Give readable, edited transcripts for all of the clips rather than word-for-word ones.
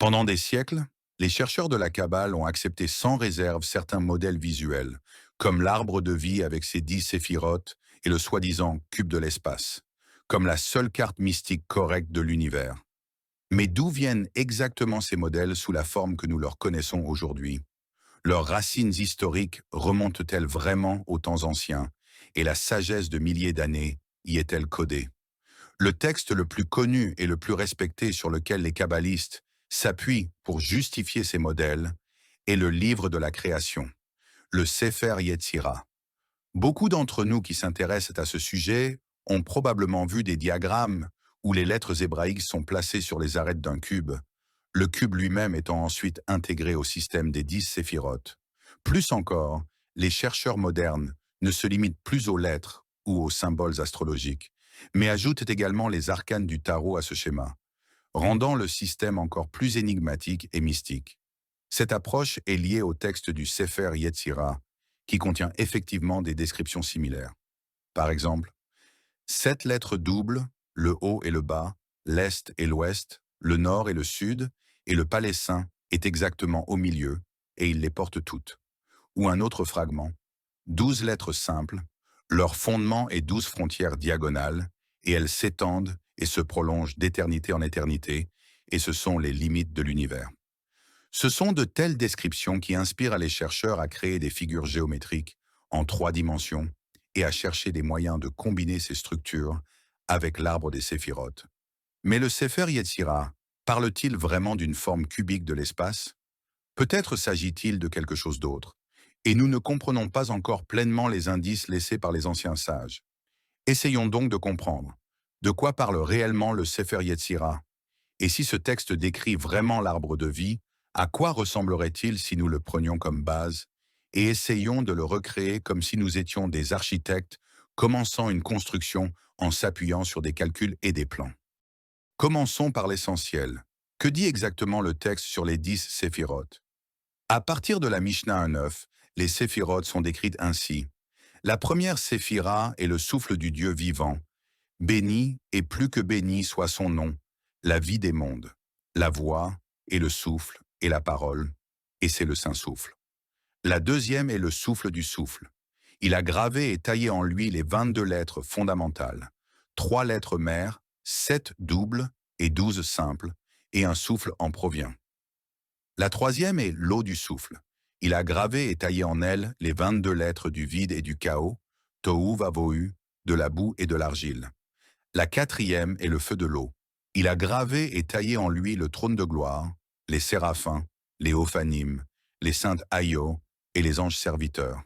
Pendant des siècles, les chercheurs de la Kabbale ont accepté sans réserve certains modèles visuels, comme l'arbre de vie avec ses 10 séphirotes et le soi-disant cube de l'espace, comme la seule carte mystique correcte de l'univers. Mais d'où viennent exactement ces modèles sous la forme que nous leur connaissons aujourd'hui? Leurs racines historiques remontent-elles vraiment aux temps anciens, et la sagesse de milliers d'années y est-elle codée? Le texte le plus connu et le plus respecté sur lequel les kabbalistes s'appuient pour justifier ces modèles est le livre de la création, le Sefer Yetzira. Beaucoup d'entre nous qui s'intéressent à ce sujet ont probablement vu des diagrammes où les lettres hébraïques sont placées sur les arêtes d'un cube, le cube lui-même étant ensuite intégré au système des 10 séphirotes. Plus encore, les chercheurs modernes ne se limitent plus aux lettres ou aux symboles astrologiques, mais ajoutent également les arcanes du tarot à ce schéma, rendant le système encore plus énigmatique et mystique. Cette approche est liée au texte du Sefer Yetzira, qui contient effectivement des descriptions similaires. Par exemple, 7 lettres doubles, le haut et le bas, l'est et l'ouest, le nord et le sud, et le palais saint est exactement au milieu, et il les porte toutes. Ou un autre fragment, 12 lettres simples, leur fondement est 12 frontières diagonales, et elles s'étendent et se prolongent d'éternité en éternité, et ce sont les limites de l'univers. Ce sont de telles descriptions qui inspirent les chercheurs à créer des figures géométriques en 3 dimensions et à chercher des moyens de combiner ces structures avec l'arbre des séphirotes. Mais le Sefer Yetzira parle-t-il vraiment d'une forme cubique de l'espace? Peut-être s'agit-il de quelque chose d'autre, et nous ne comprenons pas encore pleinement les indices laissés par les anciens sages. Essayons donc de comprendre. De quoi parle réellement le Sefer Yetzira? Et si ce texte décrit vraiment l'arbre de vie, à quoi ressemblerait-il si nous le prenions comme base? Et essayons de le recréer comme si nous étions des architectes commençant une construction en s'appuyant sur des calculs et des plans. Commençons par l'essentiel. Que dit exactement le texte sur les 10 séphirotes? À partir de la Mishnah 9, les séphirotes sont décrites ainsi. La première séphira est le souffle du Dieu vivant. Béni et plus que béni soit son nom, la vie des mondes, la voix et le souffle et la parole, et c'est le Saint-Souffle. La deuxième est le souffle du souffle. Il a gravé et taillé en lui les 22 lettres fondamentales, 3 lettres mères, 7 doubles et 12 simples, et un souffle en provient. La troisième est l'eau du souffle. Il a gravé et taillé en elle les 22 lettres du vide et du chaos, tohu vavohu, de la boue et de l'argile. La quatrième est le feu de l'eau. Il a gravé et taillé en lui le trône de gloire, les séraphins, les ophanim, les saintes Aïo et les anges serviteurs.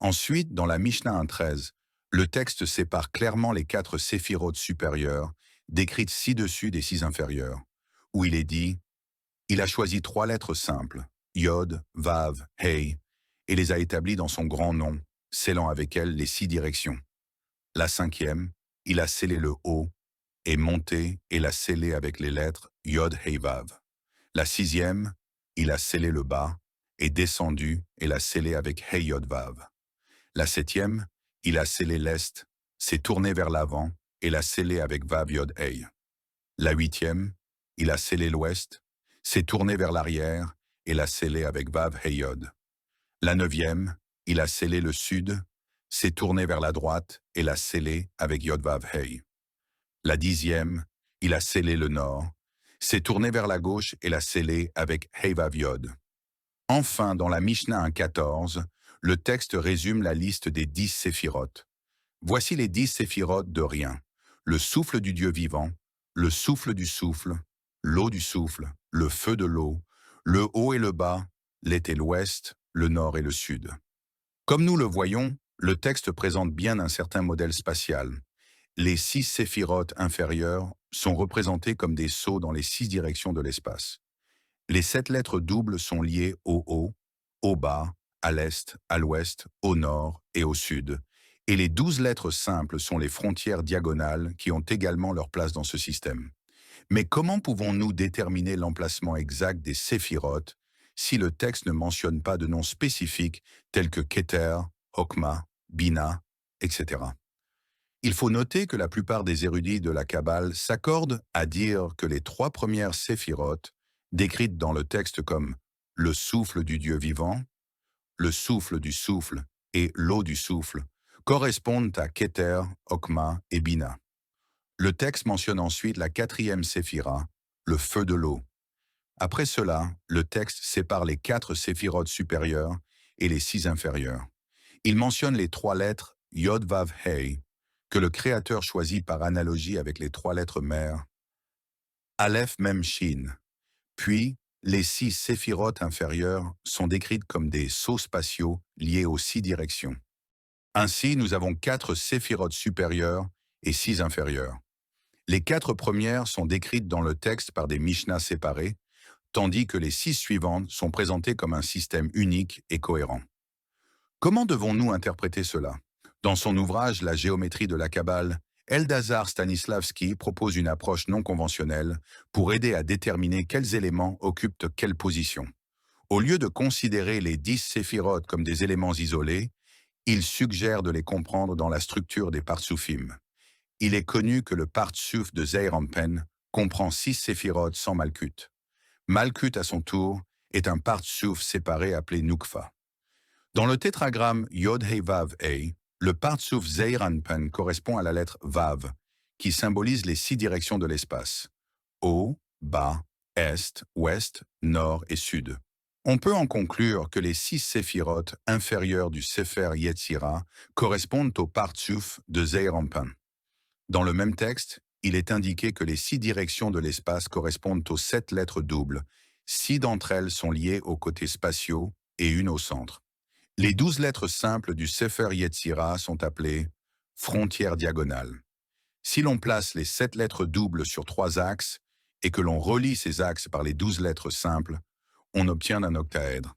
Ensuite, dans la Mishnah 1.13, le texte sépare clairement les 4 séphirotes supérieures, décrites ci-dessus des 6 inférieures, où il est dit « Il a choisi 3 lettres simples, Yod, Vav, Hei, et les a établies dans son grand nom, scellant avec elles les 6 directions. La cinquième, il a scellé le haut, est monté et l'a scellé avec les lettres Yod Hei Vav. La sixième, il a scellé le bas, est descendu et l'a scellé avec Hei Yod Vav. La septième, il a scellé l'est, s'est tourné vers l'avant et l'a scellé avec Vav Yod Hei. La huitième, il a scellé l'ouest, s'est tourné vers l'arrière et l'a scellé avec Vav Hei Yod. La neuvième, il a scellé le sud, s'est tourné vers la droite et l'a scellé avec Yod Vav Hei. La dixième, il a scellé le nord, s'est tourné vers la gauche et l'a scellé avec Hei Vav Yod. Enfin, dans la Mishnah 1.14, le texte résume la liste des 10 séphirotes. Voici les 10 séphirotes de rien. Le souffle du Dieu vivant, le souffle du souffle, l'eau du souffle, le feu de l'eau, le haut et le bas, l'est et l'ouest, le nord et le sud. Comme nous le voyons, le texte présente bien un certain modèle spatial. Les 6 séphirotes inférieures sont représentées comme des sceaux dans les 6 directions de l'espace. Les 7 lettres doubles sont liées au haut, au bas, à l'est, à l'ouest, au nord et au sud. Et les 12 lettres simples sont les frontières diagonales qui ont également leur place dans ce système. Mais comment pouvons-nous déterminer l'emplacement exact des séphirotes si le texte ne mentionne pas de noms spécifiques tels que Keter, Hokma, Bina, etc. Il faut noter que la plupart des érudits de la Kabbale s'accordent à dire que les 3 premières séphirotes, décrites dans le texte comme le souffle du Dieu vivant, le souffle du souffle et l'eau du souffle, correspondent à Keter, Okma et Bina. Le texte mentionne ensuite la quatrième séphira, le feu de l'eau. Après cela, le texte sépare les 4 séphirotes supérieures et les 6 inférieures. Il mentionne les 3 lettres Yod Vav Hei, que le Créateur choisit par analogie avec les 3 lettres mères, Aleph Mem Shin. Puis, les 6 séphirotes inférieures sont décrites comme des sauts spatiaux liés aux 6 directions. Ainsi, nous avons 4 séphirotes supérieures et 6 inférieures. Les 4 premières sont décrites dans le texte par des Mishnahs séparés, tandis que les 6 suivantes sont présentées comme un système unique et cohérent. Comment devons-nous interpréter cela? Dans son ouvrage La géométrie de la Kabbale, Eldazar Stanislavski propose une approche non conventionnelle pour aider à déterminer quels éléments occupent quelle position. Au lieu de considérer les 10 séphirotes comme des éléments isolés, il suggère de les comprendre dans la structure des partsoufim. Il est connu que le partsouf de Zeir Anpin comprend 6 séphirotes sans Malkut. Malkut, à son tour, est un partsouf séparé appelé Nukfa. Dans le tétragramme Yod-Hei Vav-Hei, le partsouf Zeir Anpin correspond à la lettre Vav, qui symbolise les 6 directions de l'espace: haut, bas, est, ouest, nord et sud. On peut en conclure que les 6 séphirotes inférieures du Sefer Yetzira correspondent au partsouf de Zeir Anpin. Dans le même texte, il est indiqué que les 6 directions de l'espace correspondent aux 7 lettres doubles. 6 d'entre elles sont liées aux côtés spatiaux et une au centre. Les 12 lettres simples du Sefer Yetzira sont appelées frontières diagonales. Si l'on place les 7 lettres doubles sur 3 axes et que l'on relie ces axes par les 12 lettres simples, on obtient un octaèdre.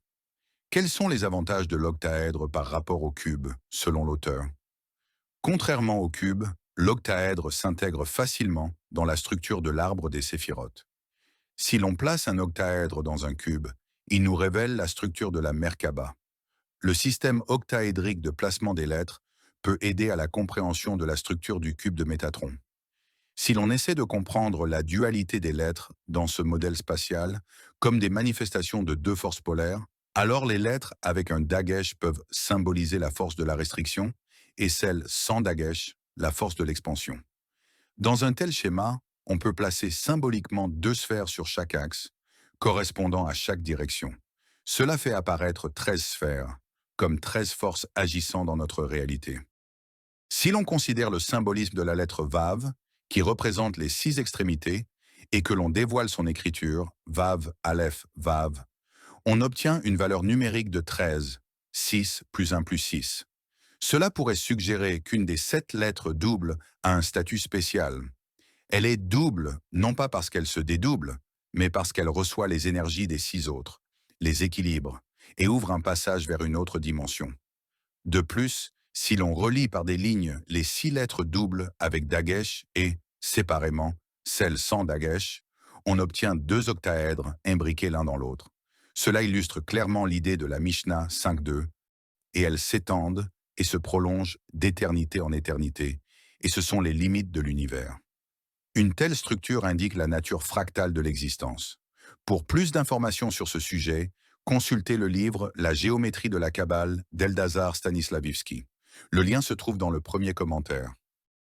Quels sont les avantages de l'octaèdre par rapport au cube, selon l'auteur? Contrairement au cube, l'octaèdre s'intègre facilement dans la structure de l'arbre des séphirotes. Si l'on place un octaèdre dans un cube, il nous révèle la structure de la Merkaba. Le système octaédrique de placement des lettres peut aider à la compréhension de la structure du cube de Métatron. Si l'on essaie de comprendre la dualité des lettres dans ce modèle spatial comme des manifestations de 2 forces polaires, alors les lettres avec un dagesh peuvent symboliser la force de la restriction et celles sans dagesh, la force de l'expansion. Dans un tel schéma, on peut placer symboliquement 2 sphères sur chaque axe, correspondant à chaque direction. Cela fait apparaître 13 sphères, comme 13 forces agissant dans notre réalité. Si l'on considère le symbolisme de la lettre Vav, qui représente les 6 extrémités, et que l'on dévoile son écriture, Vav, Aleph, Vav, on obtient une valeur numérique de 13, 6 plus 1 plus 6. Cela pourrait suggérer qu'une des 7 lettres doubles a un statut spécial. Elle est double, non pas parce qu'elle se dédouble, mais parce qu'elle reçoit les énergies des 6 autres, les équilibres, et ouvre un passage vers une autre dimension. De plus, si l'on relie par des lignes les 6 lettres doubles avec dagesh et, séparément, celles sans dagesh, on obtient 2 octaèdres imbriqués l'un dans l'autre. Cela illustre clairement l'idée de la Mishnah 5.2, et elles s'étendent et se prolongent d'éternité en éternité, et ce sont les limites de l'univers. Une telle structure indique la nature fractale de l'existence. Pour plus d'informations sur ce sujet, consultez le livre La géométrie de la Kabbale d'Eldazar Stanislavski. Le lien se trouve dans le premier commentaire.